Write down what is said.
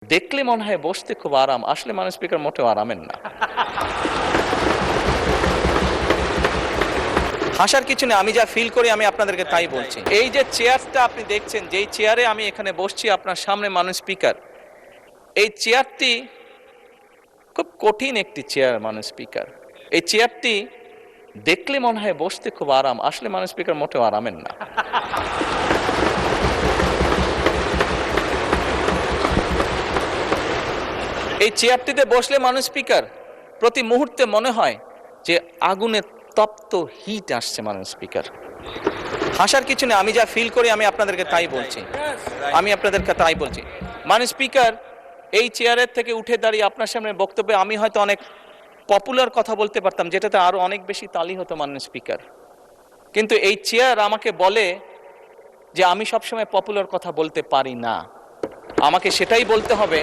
দেখলে মনে হয় বসতে খুব আরাম, আসলে মানুষ স্পিকার মোটেও আরামের না। হাসার কিছু নেই, আমি যা ফিল করি আমি আপনাদেরকে তাই বলছি। এই যে চেয়ারটা আপনি দেখছেন, যেই চেয়ারে আমি এখানে বসছি আপনার সামনে মানুষ স্পিকার, এই চেয়ারটি খুব কঠিন একটি চেয়ার মানুষ স্পিকার। এই চেয়ারটি দেখলে মনে হয় বসতে খুব আরাম, আসলে মানুষ স্পিকার মোটেও আরামের না। এই চেয়ারটিতে বসলে মানুষ স্পিকার প্রতি মুহূর্তে মনে হয় যে আগুনে তপ্ত হিট আসছে মানুষ স্পিকার। হাসার কিছু নেই, আমি যা ফিল করি আমি আপনাদেরকে তাই বলছি। মানুষ স্পিকার এই চেয়ারের থেকে উঠে দাঁড়িয়ে আপনার সামনে বক্তব্যে আমি হয়তো অনেক পপুলার কথা বলতে পারতাম, যেটাতে আরো অনেক বেশি তালি হতো মাননীয় স্পিকার। কিন্তু এই চেয়ার আমাকে বলে যে আমি সবসময় পপুলার কথা বলতে পারি না, আমাকে সেটাই বলতে হবে